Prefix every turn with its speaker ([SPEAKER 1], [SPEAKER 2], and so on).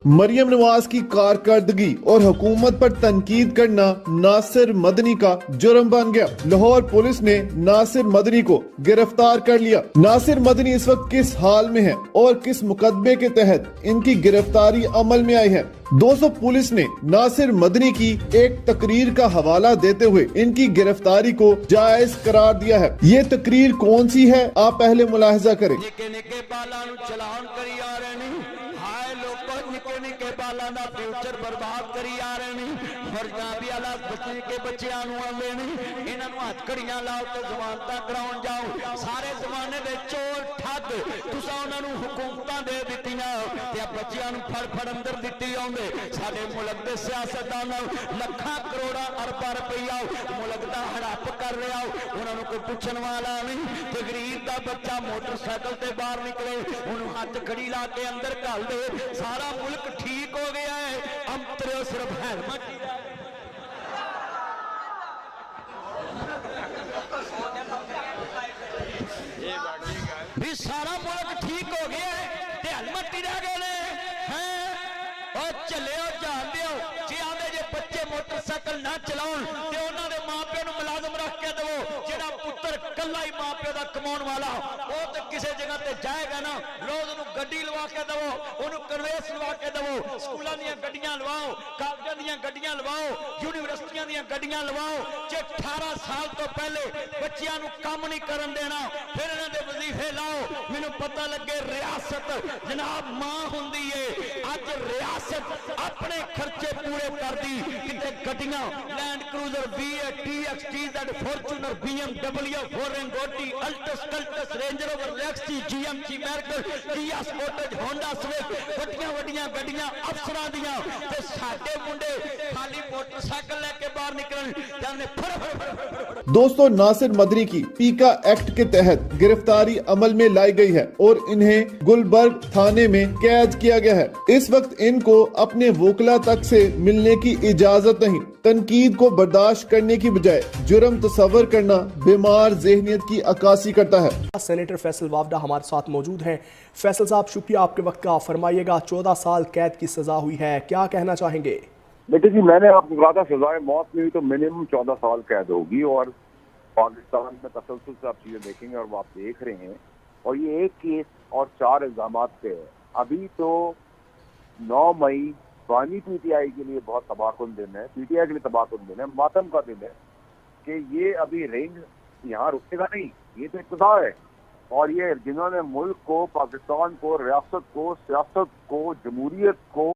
[SPEAKER 1] मरियम नवाज की कारकर्दगी और हुकूमत पर तनकीद करना नासिर मदनी का जुर्म बन गया। लाहौर पुलिस ने नासिर मदनी को गिरफ्तार कर लिया। नासिर मदनी इस वक्त किस हाल में है और किस मुकदमे के तहत इनकी गिरफ्तारी अमल में आई है। दोस्तों, पुलिस ने नासिर मदनी की एक तकरीर का हवाला देते हुए इनकी गिरफ्तारी को जायज करार दिया है। ये तकरीर कौन सी है, आप पहले मुलाहिजा करें।
[SPEAKER 2] ਨਿੱਕੇ ਬਾਲਾਂ ਦਾ ਫਿਊਚਰ ਬਰਬਾਦ ਕਰੀ ਆ ਰਹੇ ਨੇ ਫਰਜ਼ਾਂ ਵੀ ਅਲੱਗ ਬੱਚੇ ਕੇ ਬੱਚਿਆਂ ਨੂੰ ਆਉਂਦੇ ਨੇ ਇਹਨਾਂ ਨੂੰ ਹੱਥ ਘੜੀਆਂ ਲਾਓ ਤੇ ਜ਼ਮਾਨਤਾਂ ਕਰਾਉਣ ਜਾਓ। ਸਾਰੇ ਜ਼ਮਾਨੇ ਦੇ ਚੋਰ ਠੱਗ ਤੁਸੀਂ ਉਹਨਾਂ ਨੂੰ ਹੁਕੂਮਤਾਂ ਦੇ ਦਿੱਤੀਆਂ ਤੇ ਬੱਚਿਆਂ ਨੂੰ ਫੜ ਅੰਦਰ ਦਿੱਤੀ ਆਉਂਦੇ। ਸਾਡੇ ਮੁਲਕ ਦੇ ਸਿਆਸਤਦਾਨ ਲੱਖਾਂ ਕਰੋੜਾਂ ਅਰਬਾਂ ਰੁਪਈਆ ਮੁਲਕ ਦਾ ਹੜੱਪ ਕਰ ਰਿਹਾ ਉਹਨਾਂ ਨੂੰ ਕੋਈ ਪੁੱਛਣ ਵਾਲਾ ਨਹੀਂ ਤੇ ਗਰੀਬ ਦਾ ਬੱਚਾ ਮੋਟਰਸਾਈਕਲ ਤੇ ਬਾਹਰ ਨਿਕਲੇ ਉਹਨੂੰ ਹੱਥ ਘੜੀ ਲਾ ਕੇ ਅੰਦਰ ਘੱਲ ਦੇ। ਸਾਰਾ मुल्क ठीक हो गया है। हम तेरे सिर्फ हेलमेट भी सारा मुल्क ठीक हो गया है ते हेलमेट ही रह गए हैं और चले हो जान दियो जे आंदे जे बच्चे मोटरसाइकिल ना चलाउण ते उन्हां दे मां-पिओ नूं मुलाजम रख के देवो। जेड़ा पुੱਤਰ ਕੱਲਾ ਹੀ ਮਾਂ-ਪਿਓ ਦਾ ਕਮਾਉਣ ਵਾਲਾ ਉਹ ਤੇ ਕਿਸੇ ਜਗ੍ਹਾ ਤੇ ਜਾਏਗਾ ਨਾ ਰੋਜ਼ ਉਹਨੂੰ ਗੱਡੀ ਲਵਾ ਕੇ ਦੇਵੋ, ਉਹਨੂੰ ਕਨਵੇਸ ਲਵਾ ਕੇ ਦੇਵੋ, ਸਕੂਲਾਂ ਦੀਆਂ ਗੱਡੀਆਂ ਲਵਾਓ, ਕਾਲਜਾਂ ਦੀਆਂ ਗੱਡੀਆਂ ਲਵਾਓ, ਯੂਨੀਵਰਸਿਟੀਆਂ ਦੀਆਂ ਗੱਡੀਆਂ ਲਵਾਓ। ਜੇ 18 ਸਾਲ ਤੋਂ ਪਹਿਲੇ ਬੱਚਿਆਂ ਨੂੰ ਕੰਮ ਨਹੀਂ ਕਰਨ ਦੇਣਾ ਫਿਰ ਇਹਨਾਂ ਦੇ ਵਜ਼ੀਫੇ ਲਾਓ। ਮੈਨੂੰ ਪਤਾ ਲੱਗੇ ਰਿਆਸਤ ਜਨਾਬ ਮਾਂ ਹੁੰਦੀ ਏ। ਅੱਜ ਰਿਆਸਤ ਆਪਣੇ ਖਰਚੇ ਪੂਰੇ ਕਰਦੀ ਕਿਤੇ ਗੱਡੀਆਂ Land Cruiser V8 TX TZ Fortuner BMW ਫੋਰੈਂਗੋਟੀ ਅਲਟਸ ਕਲਟਸ ਰੇਂਜ ਰੋਵਰ ਲੈਕਸੀ GMC ਮੈਰਕਲ ਕੀਆ ਸਪੋਰਟੇਜ ਹੋਂਡਾ ਸਵਿਫਟ ਵੱਡੀਆਂ ਗੱਡੀਆਂ ਅਫਸਰਾਂ ਦੀਆਂ ਤੇ ਸਾਡੇ ਮੁੰਡੇ ਖਾਲੀ मोटरसाइकिल लेके बाहर निकल।
[SPEAKER 1] दोस्तों, नासिर मदनी की पीका एक्ट के तहत गिरफ्तारी अमल में लाई गई है और इन्हें गुलबर्ग थाने में कैद किया गया है। इस वक्त इनको अपने वोकला तक से मिलने की इजाजत नहीं। तनकीद को बर्दाश्त करने की बजाय जुर्म तस्वर करना बीमार ज़हनियत की अक्कासी करता है।
[SPEAKER 3] सेनेटर फैसल वावडा हमारे साथ मौजूद हैं। फैसल साहब, शुक्रिया आपके वक्त का। फरमाइएगा, 14 साल कैद की सजा हुई है, क्या कहना चाहेंगे?
[SPEAKER 4] बेटे जी, मैंने आपको कहा था सजाए मौत में हुई तो मिनिमम 14 साल कैद होगी और पाकिस्तान में तसलसल से आप चीजें देखेंगे और वो आप देख रहे हैं। और ये एक केस और 4 इल्जामात पे है। अभी तो 9 मई बानी पीटीआई के लिए बहुत तबाहकुन दिन है, पीटीआई के लिए तबाहकुन दिन है, मातम का दिन है कि ये अभी रेंज यहाँ रुकेगा नहीं। ये तो इक़्तिदार है और ये जिन्होंने मुल्क को, पाकिस्तान को, रियासत को, सियासत को, जमहूरियत को